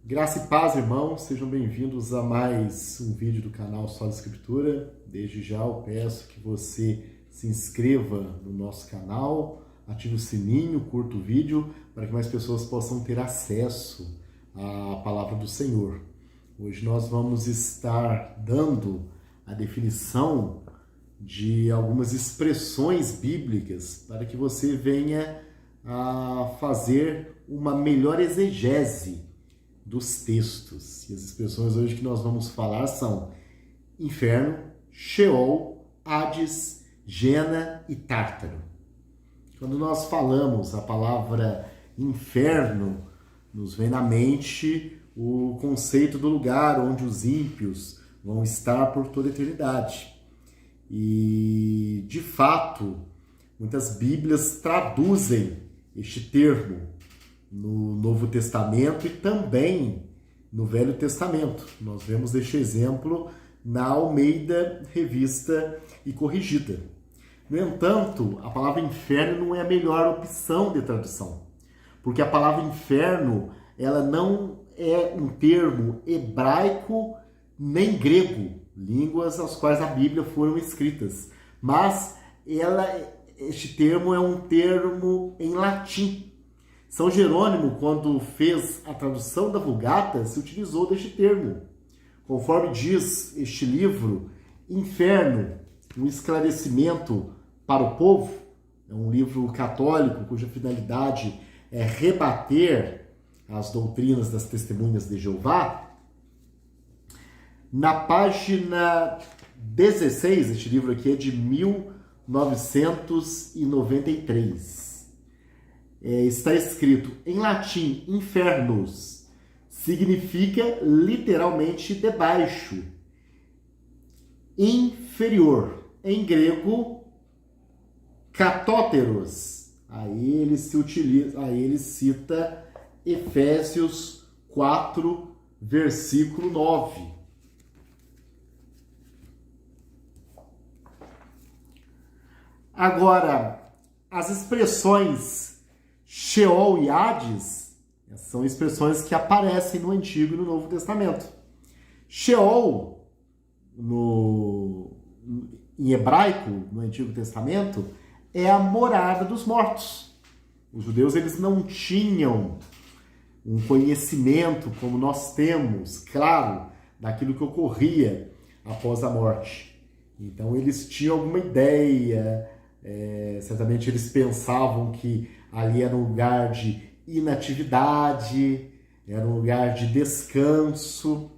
Graça e paz, irmãos, sejam bem-vindos a mais um vídeo do canal Só Escritura. Desde já eu peço que você se inscreva no nosso canal, ative o sininho, curta o vídeo, para que mais pessoas possam ter acesso à palavra do Senhor. Hoje nós vamos estar dando a definição de algumas expressões bíblicas para que você venha a fazer uma melhor exegese dos textos. E as expressões hoje que nós vamos falar são inferno, Sheol, Hades, Gena e Tártaro. Quando nós falamos a palavra inferno, nos vem na mente o conceito do lugar onde os ímpios vão estar por toda a eternidade. E, de fato, muitas Bíblias traduzem este termo no Novo Testamento e também no Velho Testamento. Nós vemos este exemplo na Almeida Revista e Corrigida. No entanto, a palavra inferno não é a melhor opção de tradução, porque a palavra inferno ela não é um termo hebraico nem grego, línguas às quais a Bíblia foram escritas, mas este termo é um termo em latim. São Jerônimo, quando fez a tradução da Vulgata, se utilizou deste termo. Conforme diz este livro, Inferno, um esclarecimento para o povo, é um livro católico cuja finalidade é rebater as doutrinas das testemunhas de Jeová. Na página 16, este livro aqui é de 1993. Está escrito em latim, infernus, significa literalmente debaixo, inferior. Em grego, katóteros. Aí ele cita Efésios 4, versículo 9. Agora, as expressões Sheol e Hades são expressões que aparecem no Antigo e no Novo Testamento. Sheol, em hebraico, no Antigo Testamento, é a morada dos mortos. Os judeus eles não tinham um conhecimento como nós temos, claro, daquilo que ocorria após a morte. Então eles tinham alguma ideia, certamente eles pensavam que ali era um lugar de inatividade, era um lugar de descanso.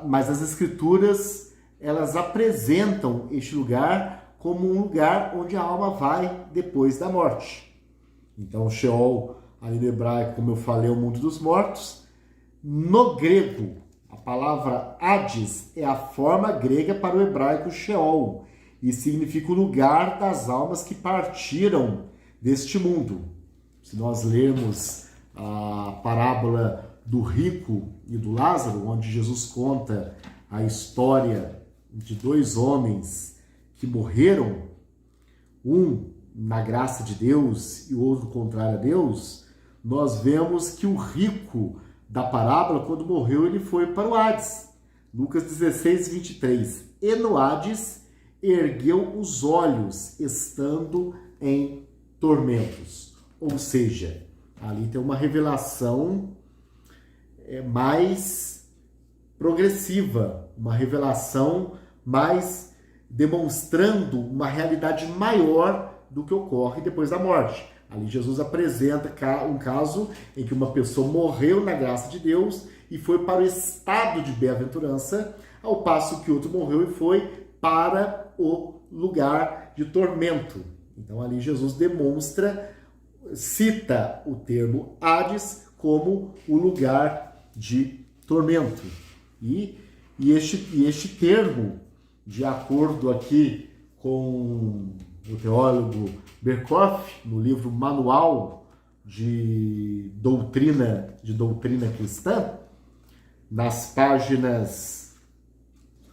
Mas as Escrituras, elas apresentam este lugar como um lugar onde a alma vai depois da morte. Então, Sheol, ali no hebraico, como eu falei, é o mundo dos mortos. No grego, a palavra Hades é a forma grega para o hebraico Sheol, e significa o lugar das almas que partiram deste mundo. Se nós lermos a parábola do rico e do Lázaro, onde Jesus conta a história de dois homens que morreram, um na graça de Deus e o outro contrário a Deus, nós vemos que o rico da parábola, quando morreu, ele foi para o Hades. Lucas 16, 23. E no Hades ergueu os olhos, estando em tormentos. Ou seja, ali tem uma revelação mais progressiva, uma revelação mais demonstrando uma realidade maior do que ocorre depois da morte. Ali Jesus apresenta um caso em que uma pessoa morreu na graça de Deus e foi para o estado de bem-aventurança, ao passo que outro morreu e foi para o lugar de tormento. Então ali Jesus cita o termo Hades como o lugar de tormento. E este termo, de acordo aqui com o teólogo Berkhof, no livro Manual de Doutrina Cristã, nas páginas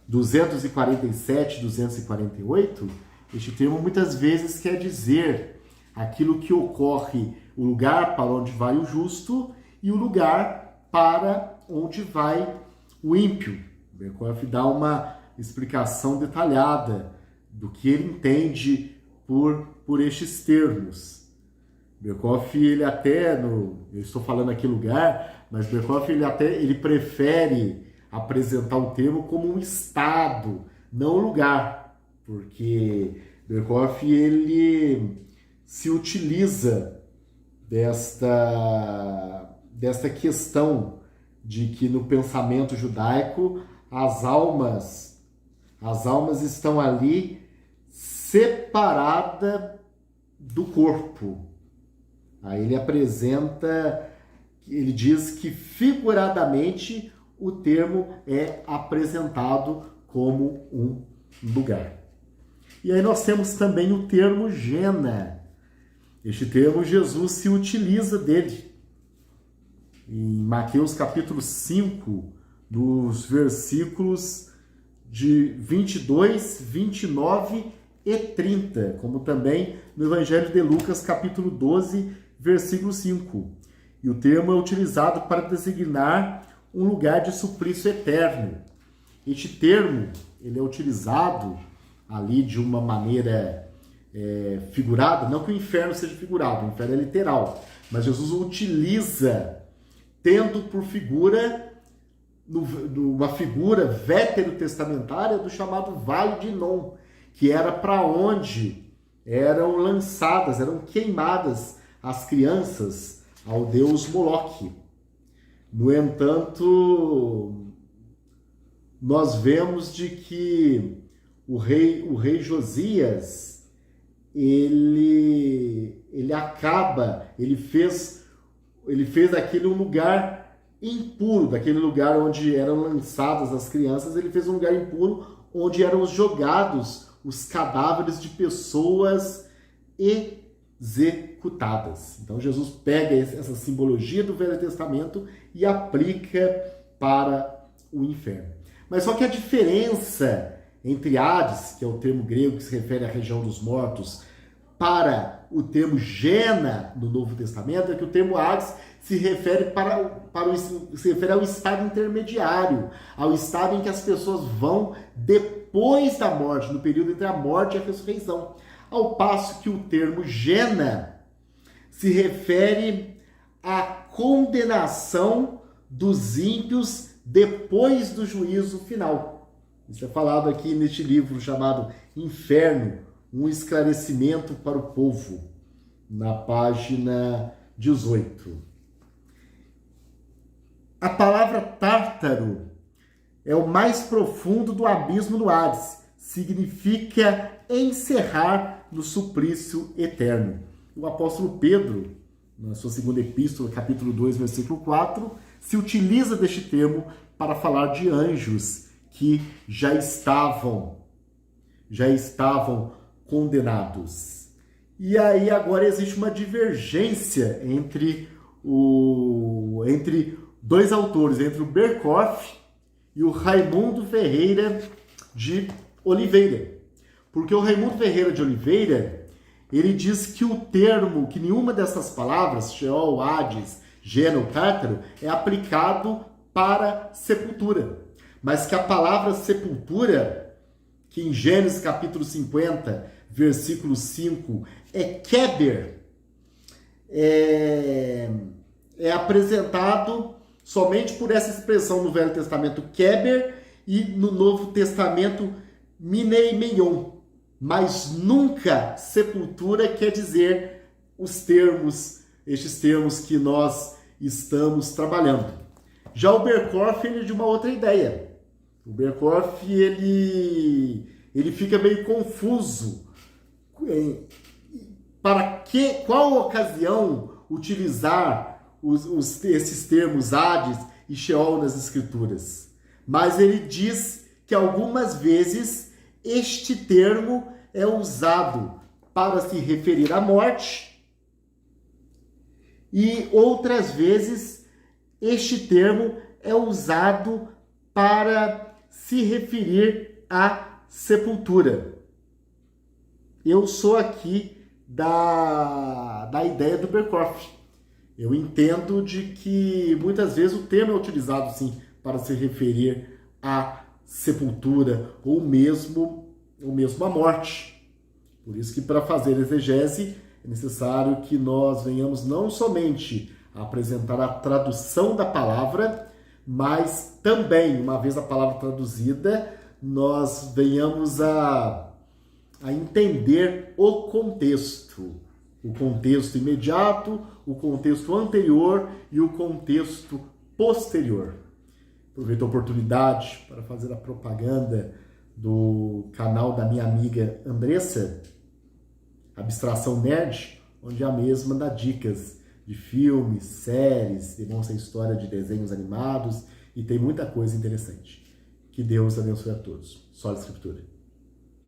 247 e 248, este termo muitas vezes quer dizer aquilo que ocorre o lugar para onde vai o justo e o lugar para onde vai o ímpio. Berkhoff dá uma explicação detalhada do que ele entende por estes termos. Berkhoff, ele até, eu estou falando aqui lugar, mas Berkhoff, ele prefere apresentar o termo como um estado, não lugar, porque Berkhoff, ele se utiliza desta questão de que no pensamento judaico as almas estão ali separadas do corpo. Aí ele diz que figuradamente o termo é apresentado como um lugar. E aí nós temos também o termo gena. Este termo Jesus se utiliza dele. Em Mateus capítulo 5, nos versículos de 22, 29 e 30, como também no Evangelho de Lucas capítulo 12, versículo 5. E o termo é utilizado para designar um lugar de suplício eterno. Este termo ele é utilizado ali de uma maneira figurada, não que o inferno seja figurado, o inferno é literal, mas Jesus o utiliza tendo por figura uma figura veterotestamentária do chamado Vale de Inom, que era para onde eram lançadas, eram queimadas as crianças ao deus Moloque. No entanto, nós vemos de que o rei Josias, ele fez daquele um lugar impuro, daquele lugar onde eram lançadas as crianças, ele fez um lugar impuro onde eram jogados os cadáveres de pessoas executadas. Então Jesus pega essa simbologia do Velho Testamento e aplica para o inferno. Mas só que a diferença entre Hades, que é o termo grego que se refere à região dos mortos, para o termo Gena no Novo Testamento, é que o termo Hades se refere se refere ao estado intermediário, ao estado em que as pessoas vão depois da morte, no período entre a morte e a ressurreição. Ao passo que o termo Gena se refere à condenação dos ímpios depois do juízo final. Isso é falado aqui neste livro chamado Inferno, um esclarecimento para o povo, na página 18. A palavra tártaro é o mais profundo do abismo do Hades. Significa encerrar no suplício eterno. O apóstolo Pedro, na sua segunda epístola, capítulo 2, versículo 4, se utiliza deste termo para falar de anjos que já estavam condenados. E aí agora existe uma divergência entre dois autores, entre o Berkhoff e o Raimundo Ferreira de Oliveira. Porque o Raimundo Ferreira de Oliveira, ele diz que o termo, que nenhuma dessas palavras, Sheol, Hades, Gena ou Tártaro, é aplicado para sepultura. Mas que a palavra sepultura, que em Gênesis capítulo 50, versículo 5, é Keber, é apresentado somente por essa expressão no Velho Testamento Keber e no Novo Testamento Minei Meion. Mas nunca sepultura quer dizer estes termos que nós estamos trabalhando. Já o Berkhoff, ele é de uma outra ideia. O Berkhoff, ele fica meio confuso. Qual ocasião utilizar esses termos Hades e Sheol nas Escrituras? Mas ele diz que algumas vezes este termo é usado para se referir à morte e outras vezes este termo é usado para se referir à sepultura. Eu sou aqui da ideia do Berkhoff. Eu entendo de que muitas vezes o termo é utilizado sim para se referir à sepultura ou mesmo à morte. Por isso que para fazer exegese é necessário que nós venhamos não somente a apresentar a tradução da palavra, mas também, uma vez a palavra traduzida, nós venhamos a entender o contexto imediato, o contexto anterior e o contexto posterior. Aproveito a oportunidade para fazer a propaganda do canal da minha amiga Andressa, Abstração Nerd, onde a mesma dá dicas de filmes, séries, demonstra a história de desenhos animados e tem muita coisa interessante. Que Deus abençoe a todos. Só a Escritura.